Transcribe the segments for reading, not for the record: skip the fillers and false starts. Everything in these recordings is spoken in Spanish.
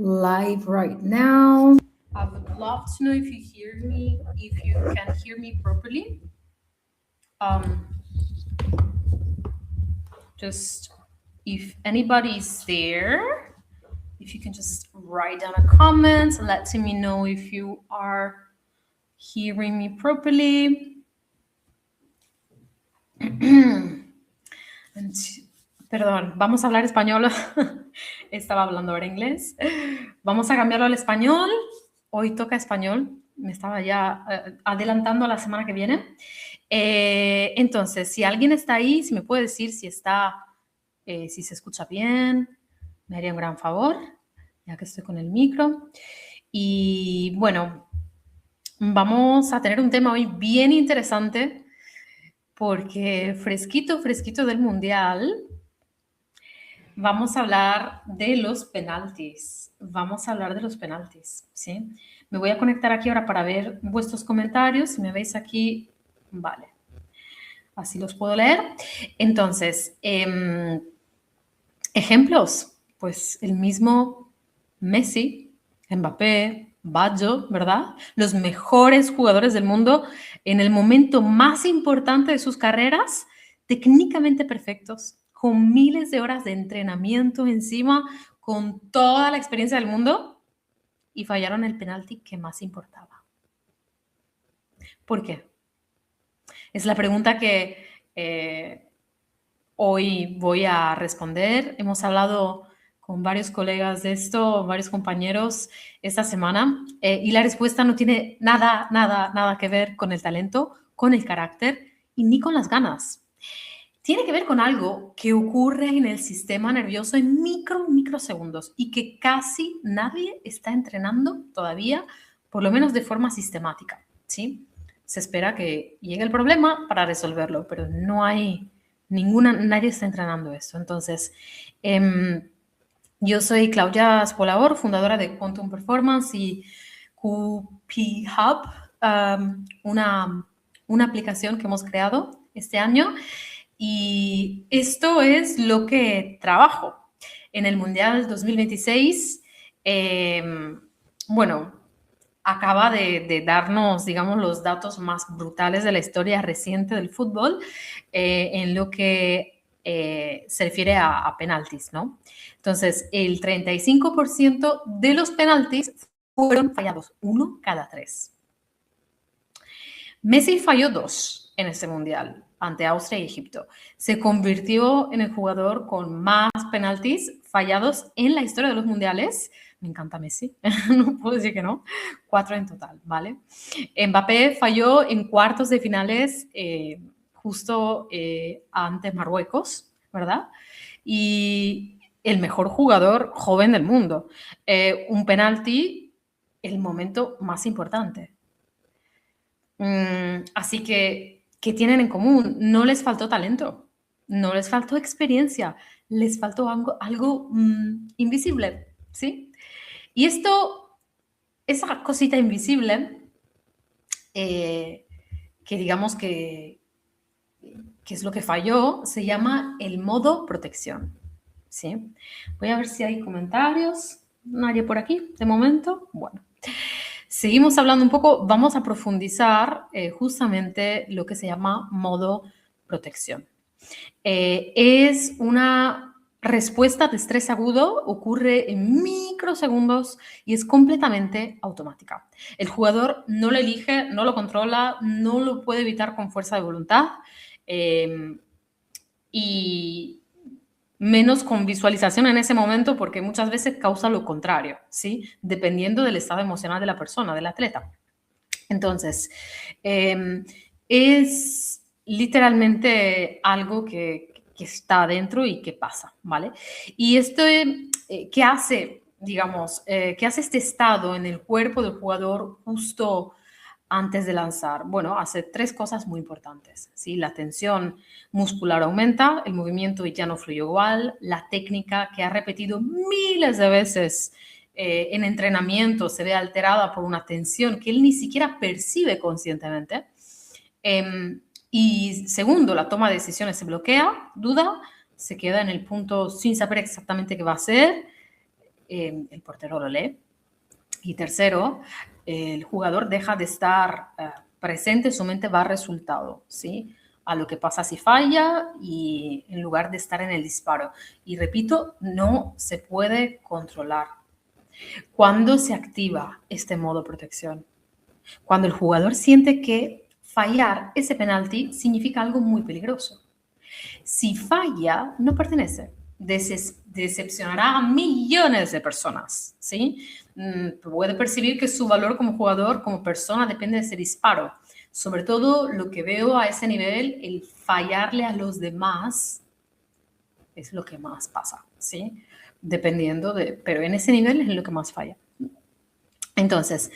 live right now. I would love to know if you can hear me properly. Just if anybody is there, if you can just write down a comment, letting me know if you are hearing me properly. Perdón, vamos a hablar español. Estaba hablando ahora inglés. Vamos a cambiarlo al español. Hoy toca español. Me estaba ya adelantando a la semana que viene. Entonces, si alguien está ahí, si me puede decir si se escucha bien, me haría un gran favor, ya que estoy con el micro. Y bueno, vamos a tener un tema hoy bien interesante porque fresquito del Mundial. Vamos a hablar de los penaltis. ¿Sí? Me voy a conectar aquí ahora para ver vuestros comentarios. Si me veis aquí, vale. Así los puedo leer. Entonces, ejemplos. Pues el mismo Messi, Mbappé, Baggio, ¿verdad? Los mejores jugadores del mundo en el momento más importante de sus carreras, técnicamente perfectos, con miles de horas de entrenamiento encima, con toda la experiencia del mundo, y fallaron el penalti que más importaba. ¿Por qué? Es la pregunta que hoy voy a responder. Hemos hablado con varios colegas de esto, varios compañeros esta semana, y la respuesta no tiene nada que ver con el talento, con el carácter y ni con las ganas. Tiene que ver con algo que ocurre en el sistema nervioso en microsegundos y que casi nadie está entrenando todavía, por lo menos de forma sistemática, ¿sí? Se espera que llegue el problema para resolverlo, pero no hay nadie está entrenando eso. Entonces, yo soy Claudia Spolaor, fundadora de Quantum Performance y QP Hub, una aplicación que hemos creado este año. Y esto es lo que trabajo en el Mundial 2026. Bueno, acaba de darnos, digamos, los datos más brutales de la historia reciente del fútbol en lo que se refiere a penaltis, ¿no? Entonces, el 35% de los penaltis fueron fallados, 1 cada 3. Messi falló 2 en este Mundial ante Austria y Egipto. Se convirtió en el jugador con más penaltis fallados en la historia de los mundiales. Me encanta Messi, no puedo decir que no. 4 en total, ¿vale? Mbappé falló en cuartos de finales justo ante Marruecos, ¿verdad? Y el mejor jugador joven del mundo. Un penalti, el momento más importante. Así que, ¿qué tienen en común? No les faltó talento, no les faltó experiencia, les faltó algo invisible, ¿sí? Y esa cosita invisible, que digamos que es lo que falló, se llama el modo protección, ¿sí? Voy a ver si hay comentarios. Nadie por aquí, de momento. Bueno. Seguimos hablando un poco, vamos a profundizar justamente lo que se llama modo protección. Es una respuesta de estrés agudo, ocurre en microsegundos y es completamente automática. El jugador no lo elige, no lo controla, no lo puede evitar con fuerza de voluntad y menos con visualización en ese momento porque muchas veces causa lo contrario, ¿sí? Dependiendo del estado emocional de la persona, del atleta. Entonces, es literalmente algo que está dentro y que pasa, ¿vale? Y esto, ¿qué hace, digamos, qué hace este estado en el cuerpo del jugador justo antes de lanzar? Bueno, hace 3 cosas muy importantes, ¿sí? La tensión muscular aumenta, el movimiento ya no fluye igual, la técnica que ha repetido miles de veces en entrenamiento se ve alterada por una tensión que él ni siquiera percibe conscientemente. Y segundo, la toma de decisiones se bloquea, duda, se queda en el punto sin saber exactamente qué va a hacer. el portero lo lee. Y tercero, el jugador deja de estar presente, su mente va al resultado, ¿sí? A lo que pasa si falla y en lugar de estar en el disparo. Y repito, no se puede controlar. ¿Cuándo se activa este modo protección? Cuando el jugador siente que fallar ese penalti significa algo muy peligroso. Si falla, no pertenece. Decepcionará a millones de personas, ¿sí? Puede percibir que su valor como jugador, como persona, depende de ese disparo. Sobre todo lo que veo a ese nivel, el fallarle a los demás es lo que más pasa, ¿sí? Dependiendo de, pero en ese nivel es lo que más falla. Entonces,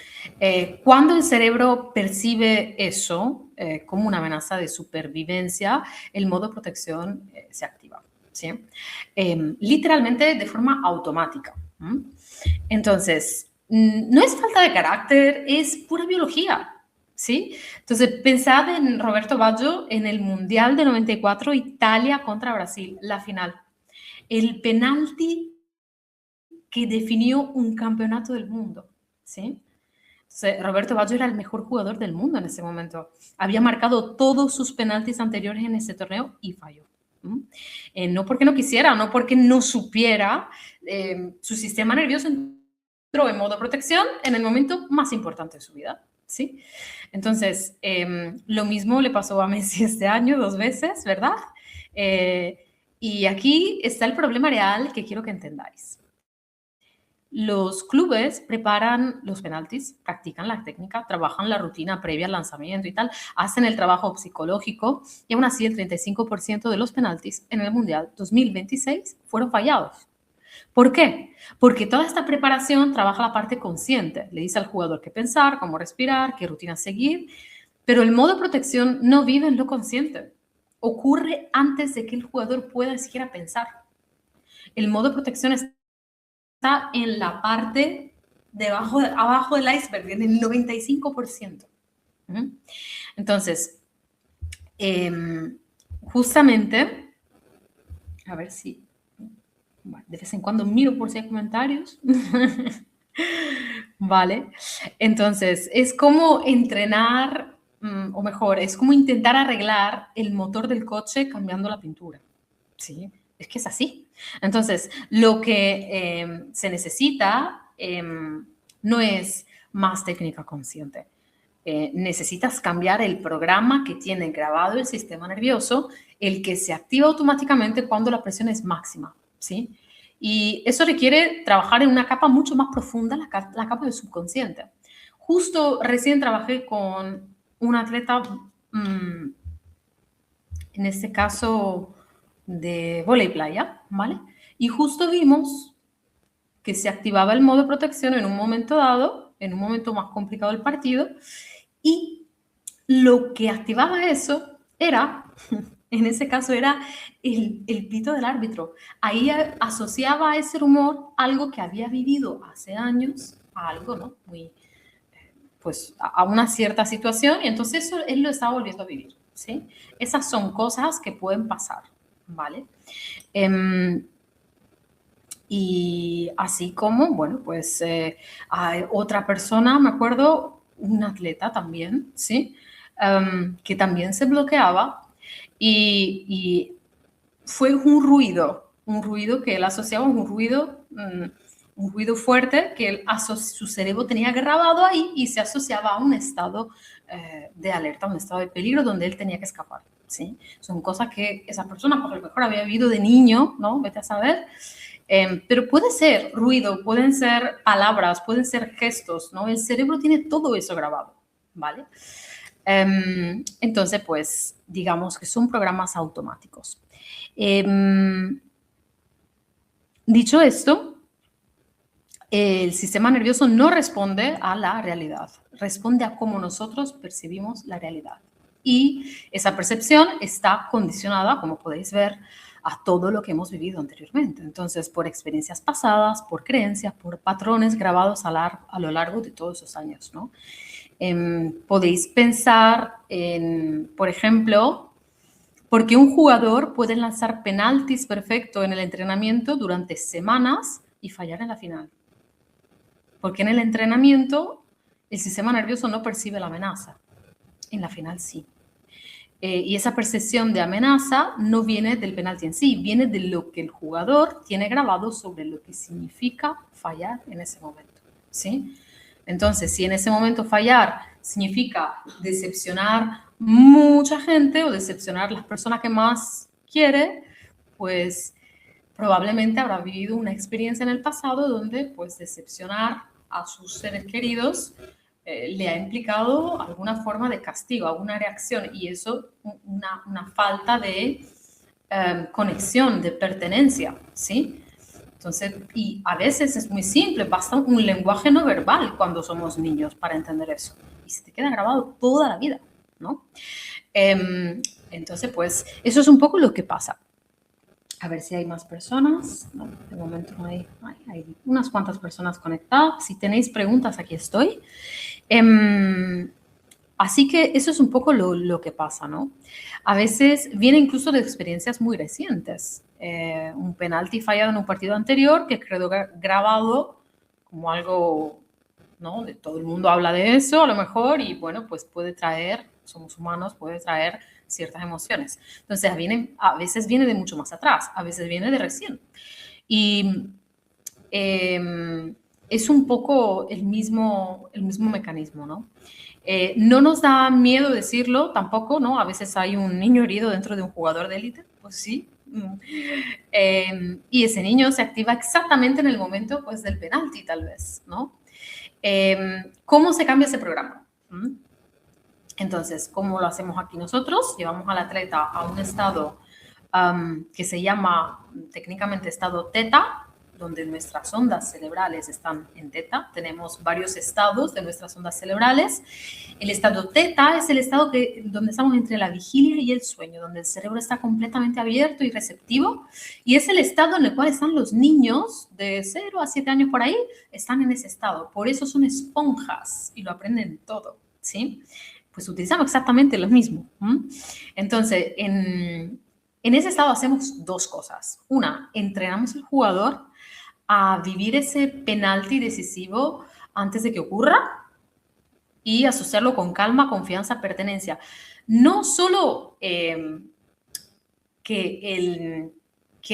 cuando el cerebro percibe eso como una amenaza de supervivencia, el modo protección se activa, ¿sí? Literalmente de forma automática. Entonces, no es falta de carácter, es pura biología, ¿sí? Entonces, pensad en Roberto Baggio en el Mundial de 94, Italia contra Brasil, la final. El penalti que definió un campeonato del mundo, ¿sí? Entonces, Roberto Baggio era el mejor jugador del mundo en ese momento. Había marcado todos sus penaltis anteriores en ese torneo y falló. No porque no quisiera, no porque no supiera, su sistema nervioso entró en modo protección en el momento más importante de su vida, ¿sí? Entonces, lo mismo le pasó a Messi este año 2 veces, ¿verdad? Y aquí está el problema real que quiero que entendáis. Los clubes preparan los penaltis, practican la técnica, trabajan la rutina previa al lanzamiento y tal, hacen el trabajo psicológico y aún así el 35% de los penaltis en el Mundial 2026 fueron fallados. ¿Por qué? Porque toda esta preparación trabaja la parte consciente, le dice al jugador qué pensar, cómo respirar, qué rutina seguir, pero el modo protección no vive en lo consciente, ocurre antes de que el jugador pueda siquiera pensar. El modo protección está en la parte abajo del iceberg, en el 95%. Entonces, justamente, a ver si, de vez en cuando miro por si hay comentarios. Vale, entonces, es como entrenar, o mejor, es como intentar arreglar el motor del coche cambiando la pintura, ¿sí? Es que es así. Entonces, lo que se necesita no es más técnica consciente. Necesitas cambiar el programa que tiene grabado el sistema nervioso, el que se activa automáticamente cuando la presión es máxima, ¿sí? Y eso requiere trabajar en una capa mucho más profunda, la capa del subconsciente. Justo recién trabajé con un atleta, en este caso de vóley playa, ¿vale? Y justo vimos que se activaba el modo de protección en un momento dado, en un momento más complicado del partido, y lo que activaba eso era, en ese caso era el pito del árbitro. Ahí asociaba a ese rumor algo que había vivido hace años, a algo, ¿no? Muy, pues a una cierta situación, y entonces eso él lo estaba volviendo a vivir, ¿sí? Esas son cosas que pueden pasar, ¿vale? Y así como, bueno, pues hay otra persona, me acuerdo, un atleta también, ¿sí? Que también se bloqueaba y fue un ruido que él asociaba, un ruido fuerte que él su cerebro tenía grabado ahí y se asociaba a un estado de alerta, un estado de peligro donde él tenía que escapar, ¿sí? Son cosas que esa persona, por lo mejor, había vivido de niño, ¿no? Vete a saber. Pero puede ser ruido, pueden ser palabras, pueden ser gestos, ¿no? El cerebro tiene todo eso grabado, ¿vale? Entonces, pues, digamos que son programas automáticos. Dicho esto, el sistema nervioso no responde a la realidad, responde a cómo nosotros percibimos la realidad. Y esa percepción está condicionada, como podéis ver, a todo lo que hemos vivido anteriormente. Entonces, por experiencias pasadas, por creencias, por patrones grabados a lo largo de todos esos años, ¿no? Podéis pensar en, por ejemplo, por qué un jugador puede lanzar penaltis perfecto en el entrenamiento durante semanas y fallar en la final. Porque en el entrenamiento el sistema nervioso no percibe la amenaza. En la final sí. Y esa percepción de amenaza no viene del penalti en sí, viene de lo que el jugador tiene grabado sobre lo que significa fallar en ese momento, ¿sí? Entonces, si en ese momento fallar significa decepcionar mucha gente o decepcionar las personas que más quiere, pues probablemente habrá vivido una experiencia en el pasado donde pues decepcionar a sus seres queridos le ha implicado alguna forma de castigo, alguna reacción, y eso una falta de conexión, de pertenencia, ¿sí? Entonces, y a veces es muy simple, basta un lenguaje no verbal cuando somos niños para entender eso, y se te queda grabado toda la vida, ¿no? Entonces, pues, eso es un poco lo que pasa. A ver si hay más personas. No, de momento no hay unas cuantas personas conectadas. Si tenéis preguntas, aquí estoy. Así que eso es un poco lo que pasa, ¿no? A veces viene incluso de experiencias muy recientes. Un penalti fallado en un partido anterior que quedó grabado como algo, ¿no? De todo el mundo habla de eso a lo mejor y bueno, pues puede traer, somos humanos, puede traer ciertas emociones. Entonces, a veces viene de mucho más atrás, a veces viene de recién. Y es un poco el mismo mecanismo, ¿no? No nos da miedo decirlo tampoco, ¿no? A veces hay un niño herido dentro de un jugador de élite, pues sí. Y ese niño se activa exactamente en el momento pues, del penalti, tal vez, ¿no? ¿Cómo se cambia ese programa? Entonces, ¿cómo lo hacemos aquí nosotros? Llevamos al atleta a un estado que se llama técnicamente estado teta, donde nuestras ondas cerebrales están en teta. Tenemos varios estados de nuestras ondas cerebrales. El estado teta es el estado donde estamos entre la vigilia y el sueño, donde el cerebro está completamente abierto y receptivo. Y es el estado en el cual están los niños de 0 a 7 años por ahí, están en ese estado. Por eso son esponjas y lo aprenden todo, ¿sí? Pues utilizamos exactamente lo mismo. Entonces, en ese estado hacemos dos cosas. Una, entrenamos al jugador a vivir ese penalti decisivo antes de que ocurra y asociarlo con calma, confianza, pertenencia. No solo que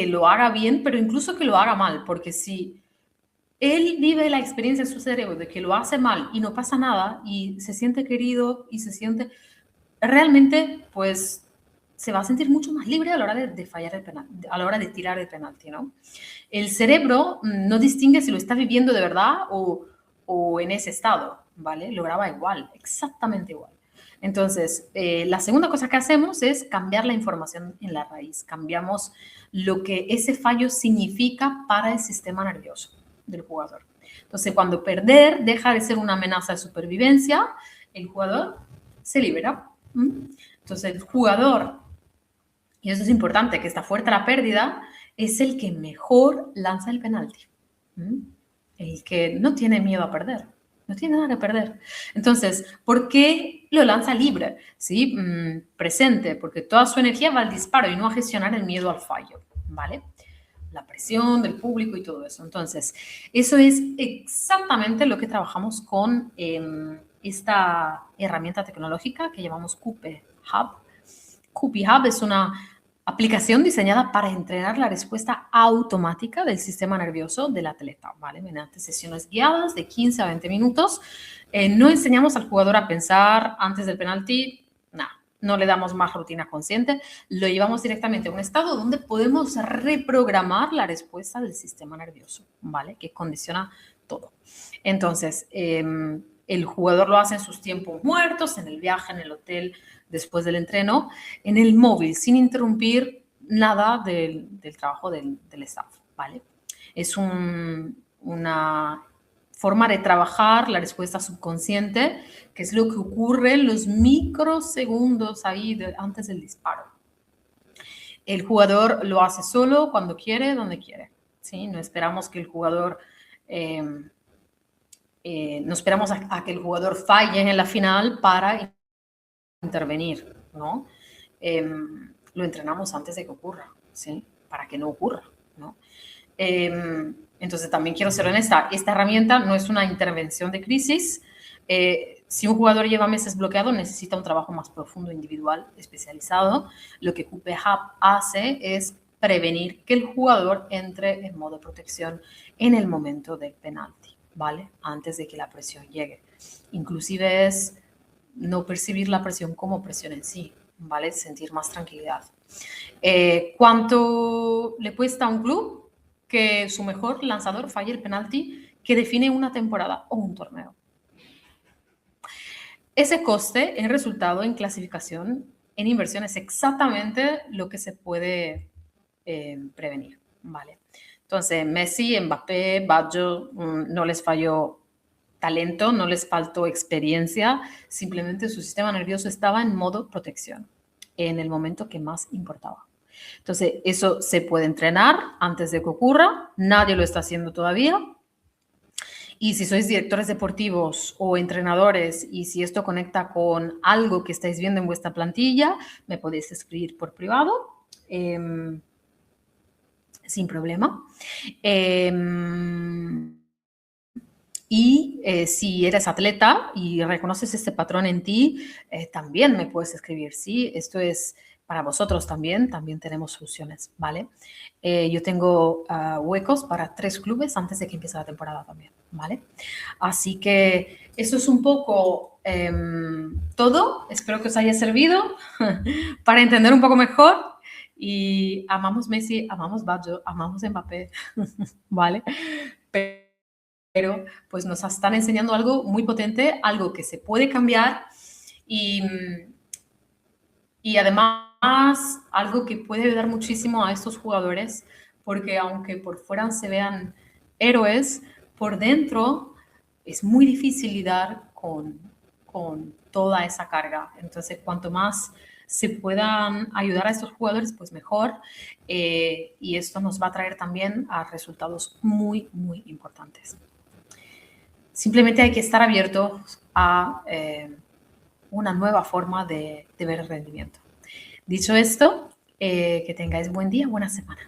lo haga bien, pero incluso que lo haga mal, porque si él vive la experiencia en su cerebro de que lo hace mal y no pasa nada y se siente querido y se siente realmente, pues se va a sentir mucho más libre a la hora de fallar el penal, a la hora de tirar el penalti, ¿no? El cerebro no distingue si lo está viviendo de verdad o en ese estado, ¿vale? Lo graba igual, exactamente igual. Entonces, la segunda cosa que hacemos es cambiar la información en la raíz. Cambiamos lo que ese fallo significa para el sistema nervioso del jugador. Entonces, cuando perder deja de ser una amenaza de supervivencia, el jugador se libera. Entonces, el jugador, y eso es importante, que está fuerte a la pérdida, es el que mejor lanza el penalti. El que no tiene miedo a perder. No tiene nada que perder. Entonces, ¿por qué lo lanza libre? ¿Sí? Presente, porque toda su energía va al disparo y no a gestionar el miedo al fallo, ¿vale? La presión del público y todo eso. Entonces, eso es exactamente lo que trabajamos con esta herramienta tecnológica que llamamos Coupe Hub. Coupe Hub es una aplicación diseñada para entrenar la respuesta automática del sistema nervioso del atleta, ¿vale? Mediante sesiones guiadas de 15 a 20 minutos. No enseñamos al jugador a pensar antes del penalti, nada. No le damos más rutina consciente, lo llevamos directamente a un estado donde podemos reprogramar la respuesta del sistema nervioso, ¿vale? Que condiciona todo. Entonces, el jugador lo hace en sus tiempos muertos, en el viaje, en el hotel, después del entreno, en el móvil, sin interrumpir nada del trabajo del staff, ¿vale? Es una forma de trabajar la respuesta subconsciente, que es lo que ocurre en los microsegundos ahí antes del disparo. El jugador lo hace solo, cuando quiere, donde quiere, ¿sí? No esperamos que el jugador... no esperamos a que el jugador falle en la final para intervenir, ¿no? Lo entrenamos antes de que ocurra, ¿sí? Para que no ocurra, ¿no? Entonces, también quiero ser honesta, esta herramienta no es una intervención de crisis. Si un jugador lleva meses bloqueado, necesita un trabajo más profundo, individual, especializado. Lo que QP Hub hace es prevenir que el jugador entre en modo protección en el momento del penalti, ¿vale? Antes de que la presión llegue. Inclusive es no percibir la presión como presión en sí, ¿vale? Sentir más tranquilidad. ¿Cuánto le cuesta a un club que su mejor lanzador falle el penalti que define una temporada o un torneo? Ese coste en resultado, en clasificación, en inversión es exactamente lo que se puede prevenir, ¿vale? Entonces, Messi, Mbappé, Baggio, no les falló talento, no les faltó experiencia, simplemente su sistema nervioso estaba en modo protección en el momento que más importaba. Entonces, eso se puede entrenar antes de que ocurra, nadie lo está haciendo todavía. Y si sois directores deportivos o entrenadores y si esto conecta con algo que estáis viendo en vuestra plantilla, me podéis escribir por privado. Sin problema. Y si eres atleta y reconoces este patrón en ti, también me puedes escribir, ¿sí? Esto es para vosotros también tenemos soluciones, ¿vale? Yo tengo huecos para 3 clubes antes de que empiece la temporada también, ¿vale? Así que eso es un poco todo. Espero que os haya servido para entender un poco mejor. Y amamos Messi, amamos Baggio, amamos Mbappé, ¿vale? Pero pues nos están enseñando algo muy potente, algo que se puede cambiar y además algo que puede ayudar muchísimo a estos jugadores, porque aunque por fuera se vean héroes, por dentro es muy difícil lidiar con toda esa carga. Entonces, cuanto más se puedan ayudar a estos jugadores, pues mejor. Y esto nos va a traer también a resultados muy, muy importantes. Simplemente hay que estar abiertos a una nueva forma de ver el rendimiento. Dicho esto, que tengáis buen día, buena semana.